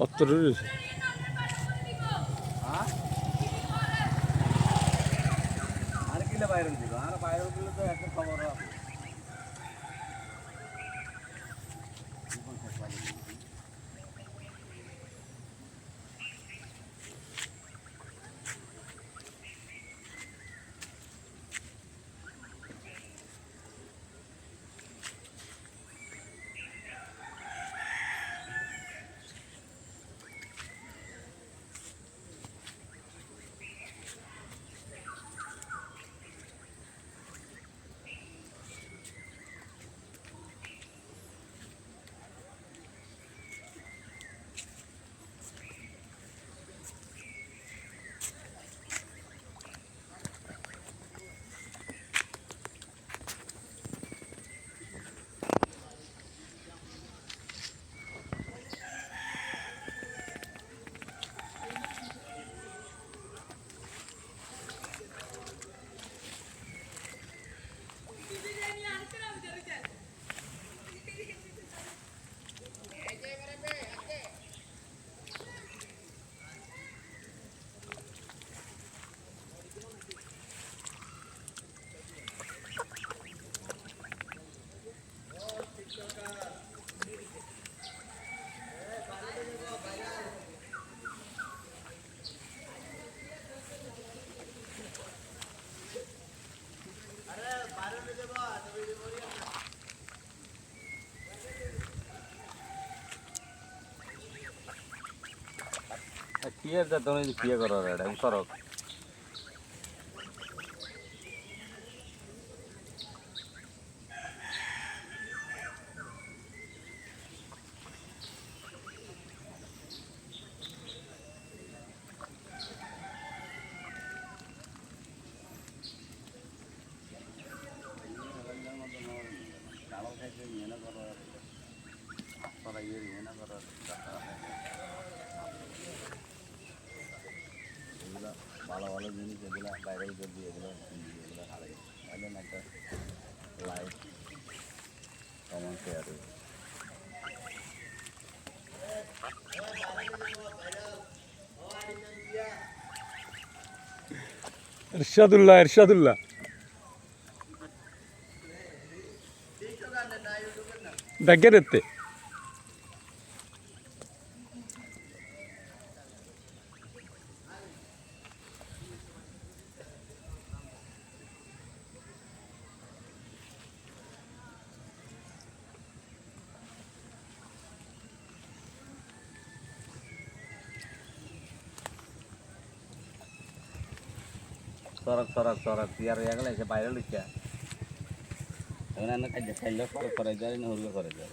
অত্তর রয়েছে। আর কিলে বাইরে দিল আর বাইরে দিলে তো একটা খবর আছে। কি আছে তুমি কি করো এটা সরক ভালো ভালো জিনিস এগুলো বাইরে দিয়ে এগুলো এগুলো হারাই তাহলে একটা লাইফ কমন শেয়ার ইরশাদুল্লাহ ইরশাদুল্লাহ దగ్గరెత్తే সরক সরক সরক ইয়ার এগুলো এসে বাইরে লিখা এখানে খাইলে খাইলে সরক করে যায় না হুরগে করে যায়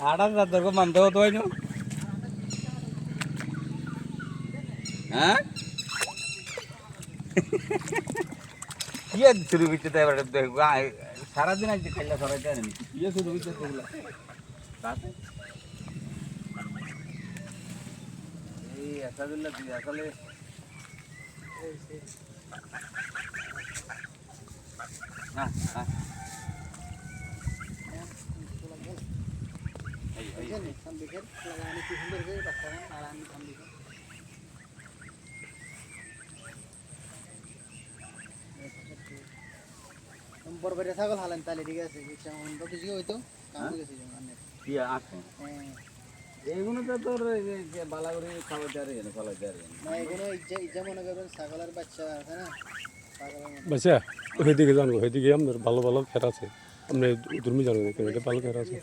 হাড়া দাদর को मानते हो तो है ना हाँ ये शुरू बीचे तो बड़े देखो सारा दिन आज खाइला सारा दिन नहीं ये शुरू बीचे तो बोला बात है ये ऐसा दिन लग गया असल हाँ हाँ বরবরে ছাগল হালান তাহলে ঠিক আছে যেমন বেশি হইতো কাম হয়ে গেছে যেমন কি আছে এগুলো তো তোর বালাগুড়ি খাবার জারি না ফলা জারি না এগুলো ইজ্জা মনে করবেন ছাগলের বাচ্চা আছে না বাচ্চা ওইদিকে জানবো ওইদিকে আমাদের ভালো ভালো খের আছে আপনি দুর্মি জানবো এটা ভালো খের আছে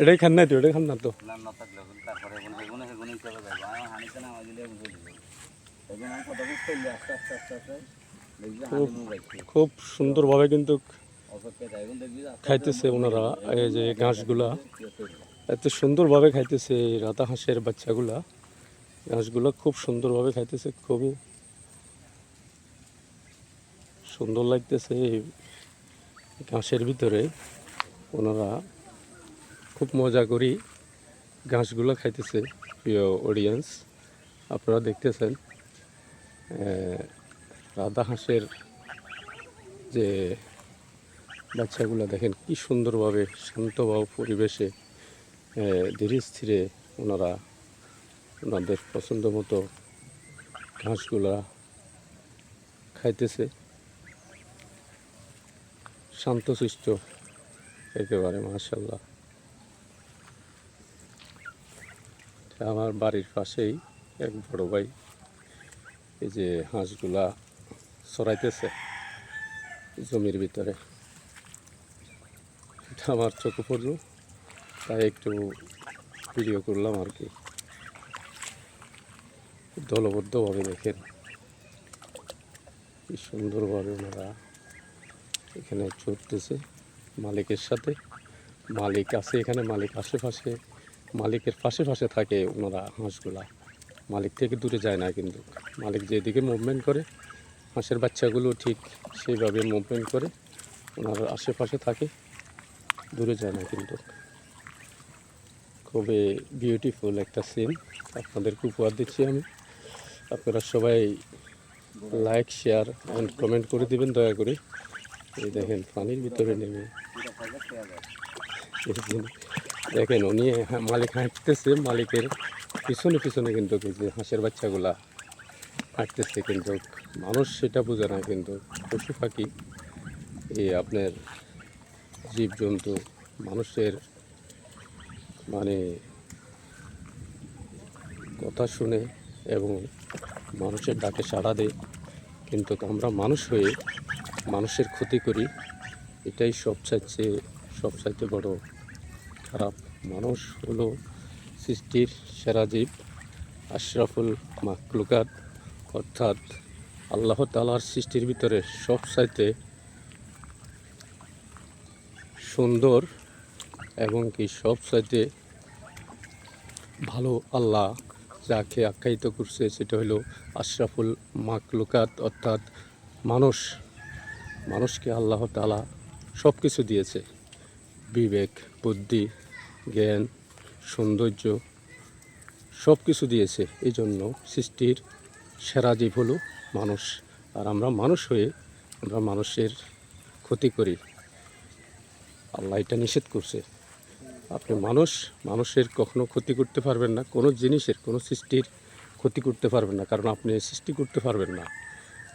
এটাই খান নাই তো এটাই খান না তো না না থাকলে তারপরে এগুলো এগুলো চলে যাবে আমি হানিতে না দিলে বুঝে দিব এগুলো আমি কথা বুঝতে আস্তে আস্তে আস্তে আস্তে দেখবি হানি মুখ রাখছি খুব সুন্দরভাবে কিন্তু অপেক্ষা যায় এখন দেখবি খাইতেছে ওনারা এই যে ঘাসগুলা এত সুন্দরভাবে খাইতেছে এই রাতা হাঁসের বাচ্চাগুলা ঘাসগুলা খুব সুন্দরভাবে খাইতেছে খুবই সুন্দর লাগতেছে এই ঘাসের ভিতরে ওনারা খুব মজা করি ঘাসগুলো খাইতেছে প্রিয় অডিয়েন্স আপনারা দেখতেছেন রাধা হাঁসের যে বাচ্চাগুলো দেখেন কি সুন্দরভাবে শান্তভাবে পরিবেশে ধীরে স্থিরে ওনারা ওনাদের পছন্দ মতো ঘাসগুলা খাইতেছে, শান্তশিষ্ট একেবারে মাশাআল্লাহ। আমার বাড়ির পাশেই এক বড় ভাই এই যে হাঁসগুলা চড়াইতেছে জমির ভিতরে, এটা আমার চোখে পড়লো তাই একটু ভিডিও করলাম আর কি। দলবদ্ধভাবে দেখেন কি সুন্দরভাবে ওনারা এখানে চড়তেছে মালিকের সাথে। মালিক আছে এখানে, মালিক আশেপাশে, মালিকের পাশে পাশে থাকে ওনারা হাঁসগুলা, মালিক থেকে দূরে যায় না। কিন্তু মালিক যেদিকে মুভমেন্ট করে হাঁসের বাচ্চাগুলো ঠিক সেইভাবে মুভমেন্ট করে ওনার আশেপাশে থাকে, দূরে যায় না। কিন্তু খুবই বিউটিফুল একটা সিন আপনাদেরকে উপহার দিচ্ছি আমি। আপনারা সবাই লাইক, শেয়ার অ্যান্ড কমেন্ট করে দিবেন দয়া করে। এই দেখেন পানির ভিতরে নেমে দেখেন উনি মালিক হাঁটতেছে, মালিকের পিছনে পিছনে কিন্তু এই যে হাঁসের বাচ্চাগুলা হাঁটতেছে, কিন্তু মানুষ সেটা বোঝে না। কিন্তু পশু পাখি, এই আপনার জীবজন্তু মানুষের মানে কথা শুনে এবং মানুষের ডাকে সাড়া দেয়, কিন্তু আমরা মানুষ হয়ে মানুষের ক্ষতি করি, এটাই সবচাইতে বড় খারাপ। মানুষ হলো সৃষ্টির সেরা জীব, আশরাফুল মাখলুকাত, অর্থাৎ আল্লাহ তাআলার সৃষ্টির ভিতরে সবচাইতে সুন্দর এবং কি সবচাইতে ভালো আল্লাহ যাকে আখ্যায়িত করছে সেটা হলো আশরাফুল মাখলুকাত, অর্থাৎ মানুষ। মানুষকে আল্লাহ তাআলা সব কিছু দিয়েছে, বিবেক, বুদ্ধি, জ্ঞান, সৌন্দর্য সব কিছু দিয়েছে। এই জন্য সৃষ্টির সেরা জীব হলো মানুষ। আর আমরা মানুষ হয়ে আমরা মানুষের ক্ষতি করি, আল্লাহ এটা নিষেধ করছে। আপনি মানুষের কখনো ক্ষতি করতে পারবেন না, কোনো জিনিসের, কোনো সৃষ্টির ক্ষতি করতে পারবেন না, কারণ আপনি সৃষ্টি করতে পারবেন না।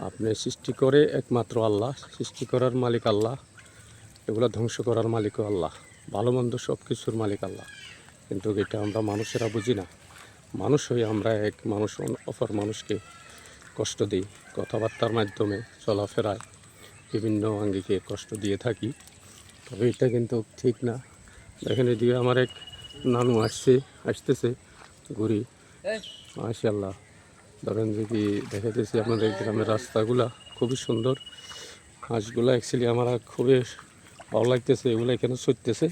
আপনি সৃষ্টি করে একমাত্র আল্লাহ, সৃষ্টি করার মালিক আল্লাহ, এগুলো ধ্বংস করার মালিকও আল্লাহ, ভালো মন্দ সব কিছুর মালিক আল্লাহ। কিন্তু এটা আমরা মানুষেরা বুঝি না। মানুষ হয়ে আমরা এক মানুষ অপর মানুষকে কষ্ট দিই, কথাবার্তার মাধ্যমে, চলাফেরায় বিভিন্ন আঙ্গিকে কষ্ট দিয়ে থাকি। তবে এটা কিন্তু ঠিক না। দেখেন এদিকে আমার এক নানু আসতেছে ঘুরি, মাশাআল্লাহ। ধরেন যদি দেখাতেছি আপনাদের গ্রামের রাস্তাগুলা খুবই সুন্দর। হাঁসগুলা অ্যাকচুয়ালি আমার খুবই ভালো লাগতেছে, এগুলো এখানে ছুটতেছে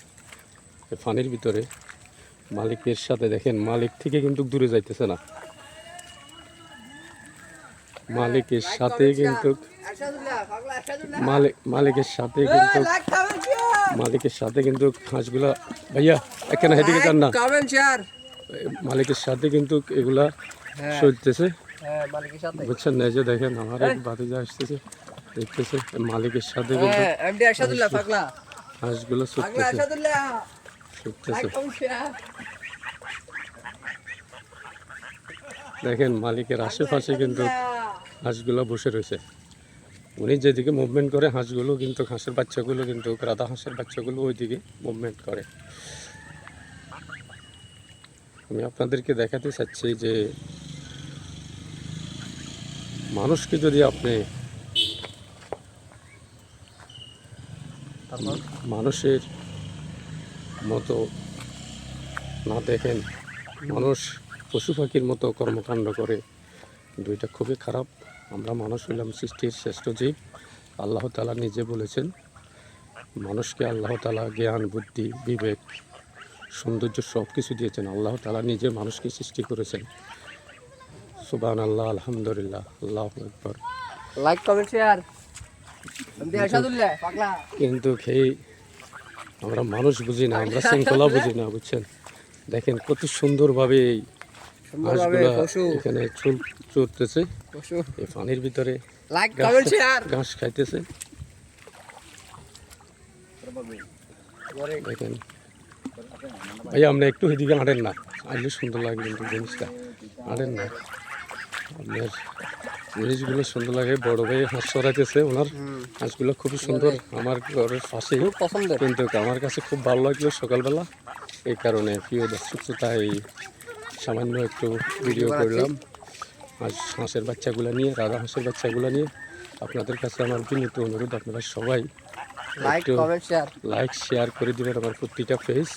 পানির ভিতরে। মালিকের সাথে দেখেন, মালিক থেকে কিন্তু দূরে যাইতেছে না, মালিকের সাথে কিন্তু মালিকের সাথে কিন্তু হাঁসগুলা, ভাইয়া এখানে হেদিকে যান না, মালিকের সাথে কিন্তু এগুলা চলতেছে, বুঝছেন না? এই যে দেখেন আমার এক ভাতিজা আসতেছে, দেখতেছে মালিকের সাথে কিন্তু হাঁসগুলো ছুটতেছে। দেখেন মালিকের আশেপাশে কিন্তু হাঁসগুলো বসে রয়েছে, উনি যেদিকে মুভমেন্ট করে হাঁসগুলো কিন্তু, হাঁসের বাচ্চাগুলো কিন্তু, রাধা হাঁসের বাচ্চাগুলো ওইদিকে মুভমেন্ট করে। আমি আপনাদেরকে দেখাতে চাচ্ছি যে মানুষকে যদি আপনি মানুষের মতো না দেখেন, মানুষ পশু পাখির মতো কর্মকাণ্ড করে, কিন্তু এটা খুবই খারাপ। আমরা মানুষ হইলাম সৃষ্টির শ্রেষ্ঠ জীব। আল্লাহ তাআলা নিজে বলেছেন মানুষকে আল্লাহ তাআলা জ্ঞান, বুদ্ধি, বিবেক, সৌন্দর্য সব কিছু দিয়েছেন। আল্লাহ তাআলা নিজে মানুষকে সৃষ্টি করেছেন। সুবহানাল্লাহ, আলহামদুলিল্লাহ, আল্লাহু আকবার। Like, comment, share. কিন্তু আমরা মানুষ বুঝি না, আমরা শৃঙ্খলা বুঝি না, বুঝছেন? দেখেন কত সুন্দরভাবে সুন্দরভাবে হাঁসগুলা পশু এখানে চড়তেছে পশু এই পানির ভিতরে, লাইক কমেন্ট শেয়ার ঘাস খাইতেছে। দেখেন ভাইয়া, আপনি একটু এদিকে হাঁটেন না, আসলে সুন্দর লাগে কিন্তু জিনিসটা, হাঁটেন না। আপনার জিনিসগুলো সুন্দর লাগে। বড় ভাই হাঁস চড়াইতেছে, ওনার হাঁসগুলো খুবই সুন্দর, আমার ঘরের পাশেই, খুব পছন্দের কিন্তু আমার কাছে খুব ভালো লাগলো সকালবেলা। এই কারণে প্রিয় দর্শক শ্রোতা, এই সামান্য একটু ভিডিও করলাম হাঁসের বাচ্চাগুলো নিয়ে, রাধা হাঁসের বাচ্চাগুলো নিয়ে। আপনাদের কাছে আমার বিনীত অনুরোধ, আপনারা সবাই লাইক একটু কমেন্ট শেয়ার লাইক শেয়ার করে দিবেন আমার প্রতিটা পেজ।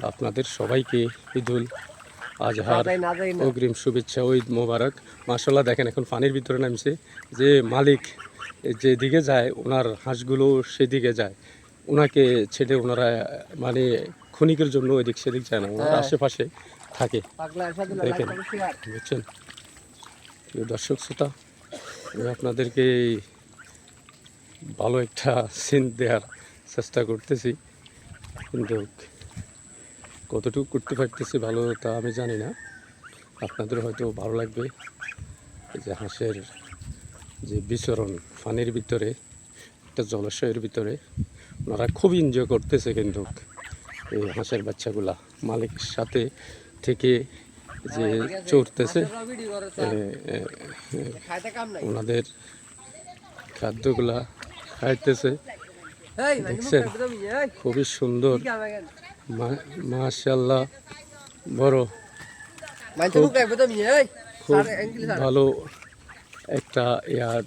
আপনাদের সবাইকে ঈদুল আজহার না যাই না অগ্রিম শুভেচ্ছা ও ঈদ মোবারক। মাশাআল্লাহ, দেখেন এখন পানির ভিতরে নামছে, যে মালিক যেদিকে যায় ওনার হাঁসগুলো সেদিকে যায়, ওনাকে ছেড়ে ওনারা মানে ক্ষণিকের জন্য ওইদিক সেদিক যায় না, ওনারা আশেপাশে থাকে। পাগলা এসে দিল লাইক দেখেন। কমেন্ট শেয়ার বুঝছেন প্রিয় দর্শক শ্রোতা, আমি আপনাদেরকে ভালো একটা সিন দেওয়ার চেষ্টা করতেছি, কিন্তু কতটুকু করতে পারতেছি ভালো তা আমি জানি না। আপনাদের হয়তো ভালো লাগবে। এই যে হাঁসের যে বিচরণ পানির ভিতরে, একটা জলাশয়ের ভিতরে, ওনারা খুব এনজয় করতেছে, কিন্তু এই হাঁসের বাচ্চাগুলা মালিকের সাথে থেকে যে চড়তেছে, ভিডিও করে খাইতে কাম নাই ওনাদের খাদ্যগুলা খাইতেছে। এই দেখছেন? খুবই সুন্দর, মাশাআল্লাহ, বড় খুব খুব ভালো একটা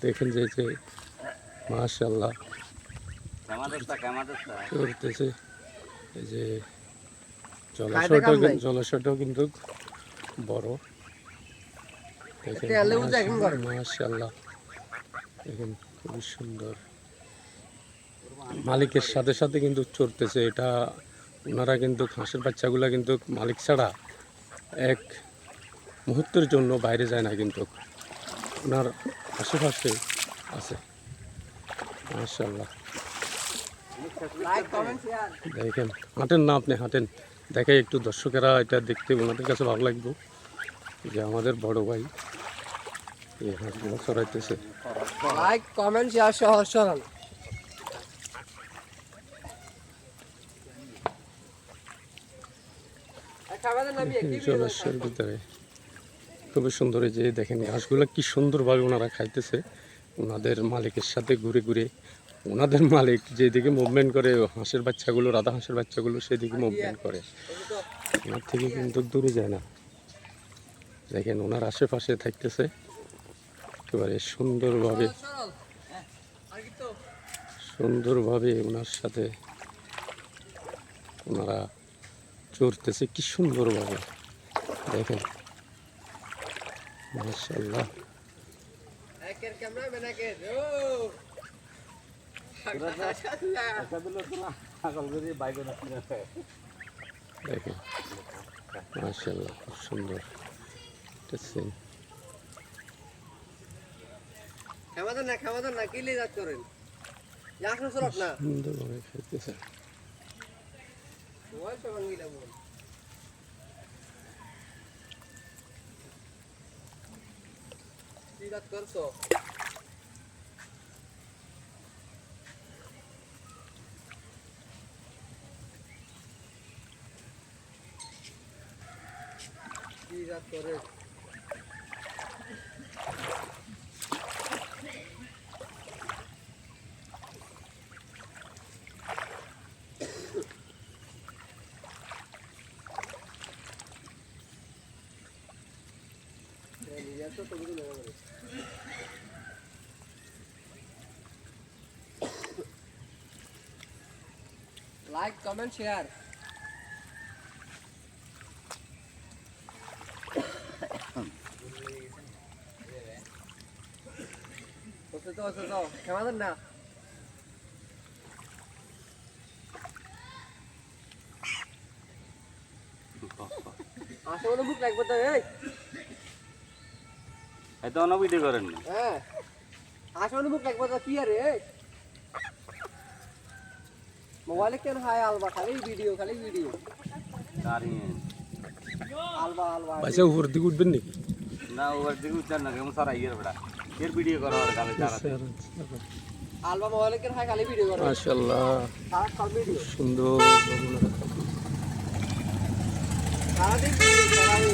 দেখেন যে মাশাআল্লাহ করতেছে। এই যে জলাশয়টাও কিন্তু বড়, দেখেন মাশাআল্লাহ, দেখেন খুবই সুন্দর। মালিকের সাথে সাথে কিন্তু চড়তেছে, এটা ওনারা কিন্তু হাঁসের বাচ্চাগুলা কিন্তু মালিক ছাড়া এক মুহূর্তের জন্য বাইরে যায় না, কিন্তু ওনার আশেপাশে আছে। মাশাআল্লাহ, দেখেন, হাঁটেন না আপনি, হাঁটেন, দেখাই একটু, দর্শকেরা এটা দেখতে ওনাদের কাছে ভালো লাগবে যে আমাদের বড় ভাই এই হাঁসগুলো চড়াইতেছে। লাইক কমেন্ট শেয়ার সহজ সরল জলাশয়ের ভিতরে খুবই সুন্দর। এই যে দেখেন ঘাসগুলো কি সুন্দরভাবে ওনারা খাইতেছে, ওনাদের মালিকের সাথে ঘুরে ঘুরে। ওনাদের মালিক যেদিকে মুভমেন্ট করে, হাঁসের বাচ্চাগুলো, রাধা হাঁসের বাচ্চাগুলো সেদিকে মুভমেন্ট করে, ওনার থেকে কিন্তু দূরে যায় না। দেখেন ওনার আশেপাশে থাকতেছে, একেবারে সুন্দরভাবে ওনার সাথে ওনারা চড়তেছে, কি সুন্দরভাবে, দেখেন মাশাআল্লাহ। দেখেন মাশাআল্লাহ, খুব সুন্দর একটা সিন। খামাদার না কি লিজাত করেন আসুন সরব না সুন্দরভাবে খাইতেছে। লিজাত করছো লিজাত করে লাইক কমেন্ট শেয়ার তো কেমন না আসলে বুক লাগবে তো এত অন্য ভিডিও করেন না। হ্যাঁ আসলে বুক লাগবে তো কি আরে মোবাইলে কেন হাই আলবা খালি ভিডিও দাঁড়িয়ে আলবা আলবা পাইছে উপর দিকে উঠবেন নাকি না ওর দিকে উচ্চার না কেমন সারা ইয়ের বেড়া এর ভিডিও করা আর গালে চারা আলবা মোবাইলে কেন খালি ভিডিও করে মাশাআল্লাহ সারা সব ভিডিও সুন্দর সারাদিন ভিডিও